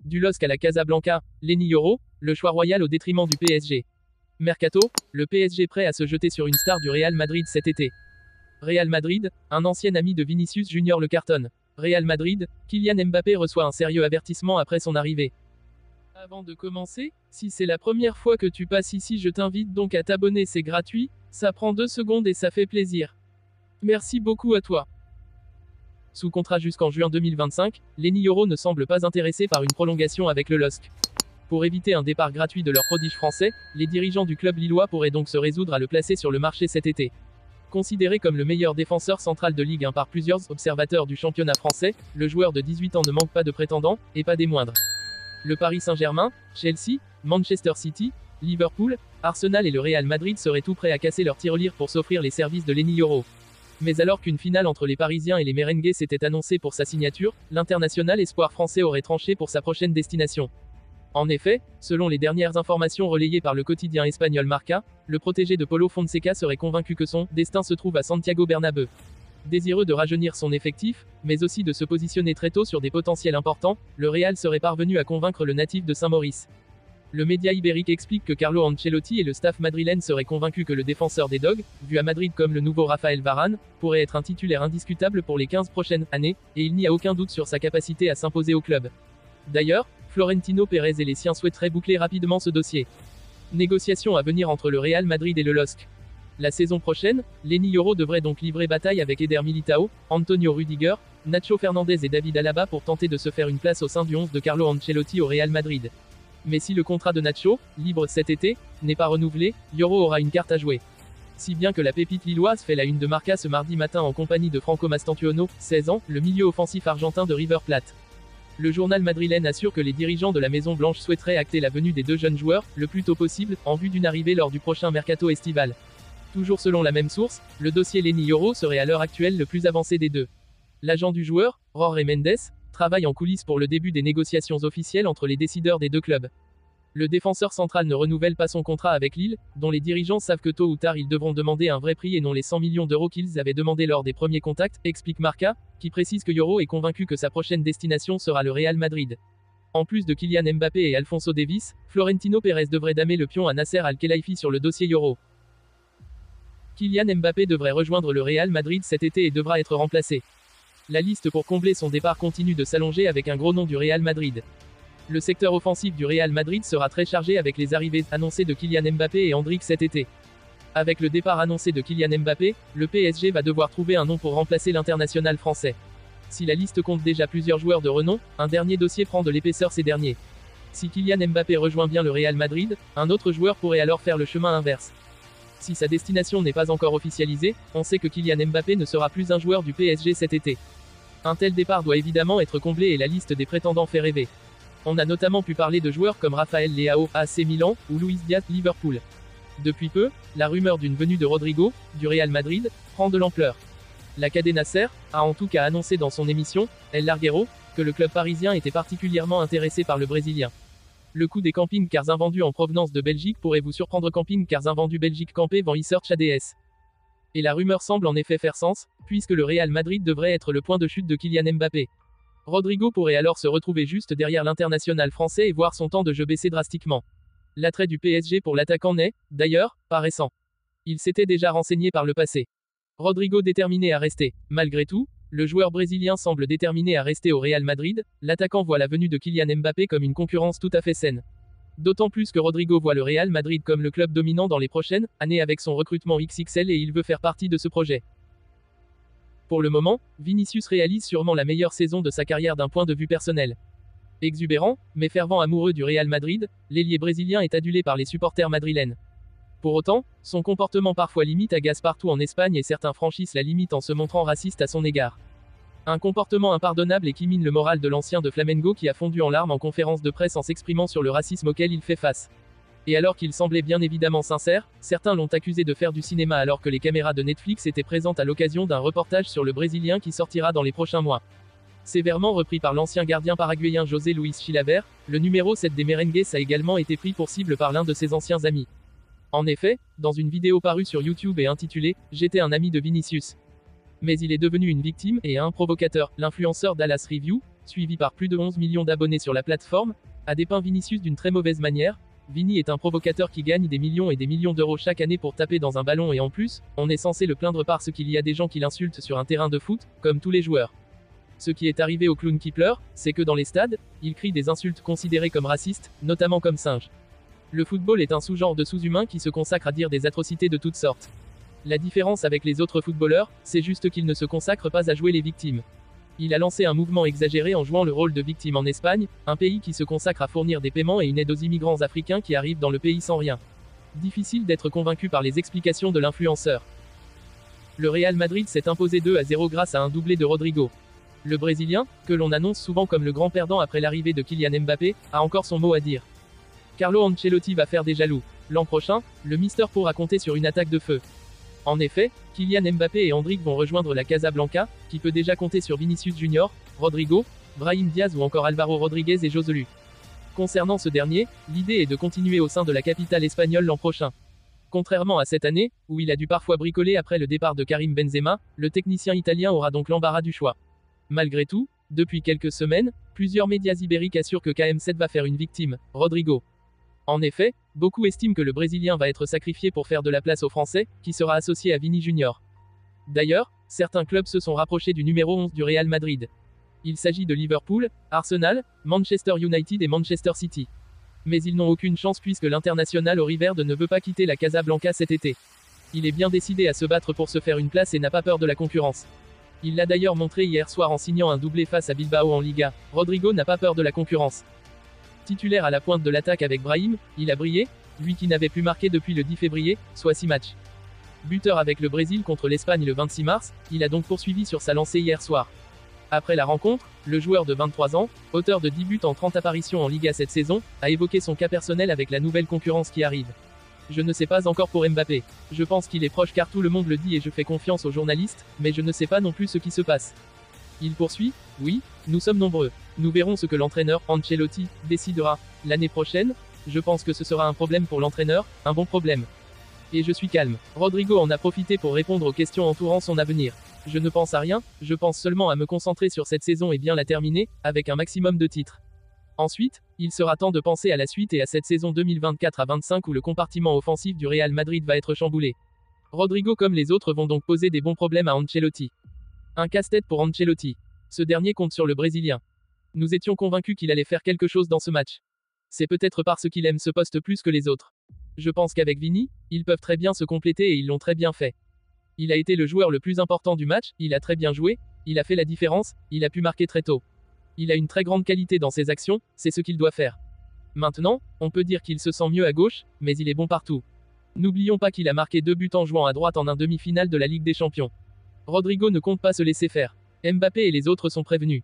Du LOSC à la Casablanca, Lenny Yoro, le choix royal au détriment du PSG. Mercato, le PSG prêt à se jeter sur une star du Real Madrid cet été. Real Madrid, un ancien ami de Vinicius Junior le cartonne. Real Madrid, Kylian Mbappé reçoit un sérieux avertissement après son arrivée. Avant de commencer, si c'est la première fois que tu passes ici, je t'invite donc à t'abonner, c'est gratuit, ça prend 2 secondes et ça fait plaisir. Merci beaucoup à toi. Sous contrat jusqu'en juin 2025, Lenny Yoro ne semble pas intéressé par une prolongation avec le LOSC. Pour éviter un départ gratuit de leur prodige français, les dirigeants du club lillois pourraient donc se résoudre à le placer sur le marché cet été. Considéré comme le meilleur défenseur central de Ligue 1 par plusieurs observateurs du championnat français, le joueur de 18 ans ne manque pas de prétendants, et pas des moindres. Le Paris Saint-Germain, Chelsea, Manchester City, Liverpool, Arsenal et le Real Madrid seraient tout prêts à casser leur tirelire pour s'offrir les services de Lenny Yoro. Mais alors qu'une finale entre les Parisiens et les Merengues s'était annoncée pour sa signature, l'international espoir français aurait tranché pour sa prochaine destination. En effet, selon les dernières informations relayées par le quotidien espagnol Marca, le protégé de Paulo Fonseca serait convaincu que son destin se trouve à Santiago Bernabéu. Désireux de rajeunir son effectif, mais aussi de se positionner très tôt sur des potentiels importants, le Real serait parvenu à convaincre le natif de Saint-Maurice. Le média ibérique explique que Carlo Ancelotti et le staff madrilène seraient convaincus que le défenseur des Dogs, vu à Madrid comme le nouveau Raphaël Varane, pourrait être un titulaire indiscutable pour les 15 prochaines années, et il n'y a aucun doute sur sa capacité à s'imposer au club. D'ailleurs, Florentino Pérez et les siens souhaiteraient boucler rapidement ce dossier. Négociations à venir entre le Real Madrid et le LOSC. La saison prochaine, Lenny Yoro devrait donc livrer bataille avec Eder Militao, Antonio Rudiger, Nacho Fernandez et David Alaba pour tenter de se faire une place au sein du 11 de Carlo Ancelotti au Real Madrid. Mais si le contrat de Nacho, libre cet été, n'est pas renouvelé, Yoro aura une carte à jouer. Si bien que la pépite lilloise fait la une de Marca ce mardi matin en compagnie de Franco Mastantuono, 16 ans, le milieu offensif argentin de River Plate. Le journal madrilène assure que les dirigeants de la Maison Blanche souhaiteraient acter la venue des deux jeunes joueurs, le plus tôt possible, en vue d'une arrivée lors du prochain mercato estival. Toujours selon la même source, le dossier Lenny Yoro serait à l'heure actuelle le plus avancé des deux. L'agent du joueur, Jorge Mendes, travaille en coulisses pour le début des négociations officielles entre les décideurs des deux clubs. Le défenseur central ne renouvelle pas son contrat avec Lille, dont les dirigeants savent que tôt ou tard ils devront demander un vrai prix et non les 100 millions d'euros qu'ils avaient demandé lors des premiers contacts, explique Marca, qui précise que Yoro est convaincu que sa prochaine destination sera le Real Madrid. En plus de Kylian Mbappé et Alphonso Davies, Florentino Pérez devrait damer le pion à Nasser Al-Khelaifi sur le dossier Yoro. Kylian Mbappé devrait rejoindre le Real Madrid cet été et devra être remplacé. La liste pour combler son départ continue de s'allonger avec un gros nom du Real Madrid. Le secteur offensif du Real Madrid sera très chargé avec les arrivées annoncées de Kylian Mbappé et Endrick cet été. Avec le départ annoncé de Kylian Mbappé, le PSG va devoir trouver un nom pour remplacer l'international français. Si la liste compte déjà plusieurs joueurs de renom, un dernier dossier prend de l'épaisseur ces derniers. Si Kylian Mbappé rejoint bien le Real Madrid, un autre joueur pourrait alors faire le chemin inverse. Si sa destination n'est pas encore officialisée, on sait que Kylian Mbappé ne sera plus un joueur du PSG cet été. Un tel départ doit évidemment être comblé et la liste des prétendants fait rêver. On a notamment pu parler de joueurs comme Raphaël Leao, AC Milan, ou Luis Diaz, Liverpool. Depuis peu, la rumeur d'une venue de Rodrigo, du Real Madrid, prend de l'ampleur. La cadena SER a en tout cas annoncé dans son émission, El Larguero, que le club parisien était particulièrement intéressé par le Brésilien. Le coût des camping-cars invendus en provenance de Belgique pourrait vous surprendre. Camping-cars invendus Belgique campé vend eSearch ADS. Et la rumeur semble en effet faire sens, puisque le Real Madrid devrait être le point de chute de Kylian Mbappé. Rodrigo pourrait alors se retrouver juste derrière l'international français et voir son temps de jeu baisser drastiquement. L'attrait du PSG pour l'attaquant n'est, d'ailleurs, pas récent. Il s'était déjà renseigné par le passé. Rodrigo déterminé à rester. Malgré tout, le joueur brésilien semble déterminé à rester au Real Madrid, l'attaquant voit la venue de Kylian Mbappé comme une concurrence tout à fait saine. D'autant plus que Rodrigo voit le Real Madrid comme le club dominant dans les prochaines années avec son recrutement XXL et il veut faire partie de ce projet. Pour le moment, Vinicius réalise sûrement la meilleure saison de sa carrière d'un point de vue personnel. Exubérant, mais fervent amoureux du Real Madrid, l'ailier brésilien est adulé par les supporters madrilènes. Pour autant, son comportement parfois limite agace partout en Espagne et certains franchissent la limite en se montrant raciste à son égard. Un comportement impardonnable et qui mine le moral de l'ancien de Flamengo qui a fondu en larmes en conférence de presse en s'exprimant sur le racisme auquel il fait face. Et alors qu'il semblait bien évidemment sincère, certains l'ont accusé de faire du cinéma alors que les caméras de Netflix étaient présentes à l'occasion d'un reportage sur le Brésilien qui sortira dans les prochains mois. Sévèrement repris par l'ancien gardien paraguayen José Luis Chilaver, le numéro 7 des Merengues a également été pris pour cible par l'un de ses anciens amis. En effet, dans une vidéo parue sur YouTube et intitulée « J'étais un ami de Vinicius ». Mais il est devenu une victime et un provocateur. L'influenceur Dallas Review, suivi par plus de 11 millions d'abonnés sur la plateforme, a dépeint Vinicius d'une très mauvaise manière. Vini est un provocateur qui gagne des millions et des millions d'euros chaque année pour taper dans un ballon et en plus, on est censé le plaindre parce qu'il y a des gens qui l'insultent sur un terrain de foot, comme tous les joueurs. Ce qui est arrivé au clown qui pleure, c'est que dans les stades, il crie des insultes considérées comme racistes, notamment comme singe. Le football est un sous-genre de sous-humain qui se consacre à dire des atrocités de toutes sortes. La différence avec les autres footballeurs, c'est juste qu'il ne se consacre pas à jouer les victimes. Il a lancé un mouvement exagéré en jouant le rôle de victime en Espagne, un pays qui se consacre à fournir des paiements et une aide aux immigrants africains qui arrivent dans le pays sans rien. Difficile d'être convaincu par les explications de l'influenceur. Le Real Madrid s'est imposé 2-0 grâce à un doublé de Rodrigo. Le Brésilien, que l'on annonce souvent comme le grand perdant après l'arrivée de Kylian Mbappé, a encore son mot à dire. Carlo Ancelotti va faire des jaloux. L'an prochain, le Mister pourra compter sur une attaque de feu. En effet, Kylian Mbappé et Endrick vont rejoindre la Casablanca, qui peut déjà compter sur Vinicius Junior, Rodrigo, Brahim Diaz ou encore Alvaro Rodriguez et Joselu. Concernant ce dernier, l'idée est de continuer au sein de la capitale espagnole l'an prochain. Contrairement à cette année, où il a dû parfois bricoler après le départ de Karim Benzema, le technicien italien aura donc l'embarras du choix. Malgré tout, depuis quelques semaines, plusieurs médias ibériques assurent que KM7 va faire une victime, Rodrigo. En effet, beaucoup estiment que le Brésilien va être sacrifié pour faire de la place aux Français, qui sera associé à Vini Junior. D'ailleurs, certains clubs se sont rapprochés du numéro 11 du Real Madrid. Il s'agit de Liverpool, Arsenal, Manchester United et Manchester City. Mais ils n'ont aucune chance puisque l'international Ori Verde ne veut pas quitter la Casablanca cet été. Il est bien décidé à se battre pour se faire une place et n'a pas peur de la concurrence. Il l'a d'ailleurs montré hier soir en signant un doublé face à Bilbao en Liga. Rodrigo n'a pas peur de la concurrence. Titulaire à la pointe de l'attaque avec Brahim, il a brillé, lui qui n'avait plus marqué depuis le 10 février, soit 6 matchs. Buteur avec le Brésil contre l'Espagne le 26 mars, il a donc poursuivi sur sa lancée hier soir. Après la rencontre, le joueur de 23 ans, auteur de 10 buts en 30 apparitions en Liga cette saison, a évoqué son cas personnel avec la nouvelle concurrence qui arrive. Je ne sais pas encore pour Mbappé. Je pense qu'il est proche car tout le monde le dit et je fais confiance aux journalistes, mais je ne sais pas non plus ce qui se passe. Il poursuit, oui, nous sommes nombreux. Nous verrons ce que l'entraîneur, Ancelotti, décidera. L'année prochaine, je pense que ce sera un problème pour l'entraîneur, un bon problème. Et je suis calme. Rodrigo en a profité pour répondre aux questions entourant son avenir. Je ne pense à rien, je pense seulement à me concentrer sur cette saison et bien la terminer, avec un maximum de titres. Ensuite, il sera temps de penser à la suite et à cette saison 2024 à 25 où le compartiment offensif du Real Madrid va être chamboulé. Rodrigo comme les autres vont donc poser des bons problèmes à Ancelotti. Un casse-tête pour Ancelotti. Ce dernier compte sur le Brésilien. Nous étions convaincus qu'il allait faire quelque chose dans ce match. C'est peut-être parce qu'il aime ce poste plus que les autres. Je pense qu'avec Vini, ils peuvent très bien se compléter et ils l'ont très bien fait. Il a été le joueur le plus important du match, il a très bien joué, il a fait la différence, il a pu marquer très tôt. Il a une très grande qualité dans ses actions, c'est ce qu'il doit faire. Maintenant, on peut dire qu'il se sent mieux à gauche, mais il est bon partout. N'oublions pas qu'il a marqué 2 buts en jouant à droite en un demi-finale de la Ligue des Champions. Rodrigo ne compte pas se laisser faire. Mbappé et les autres sont prévenus.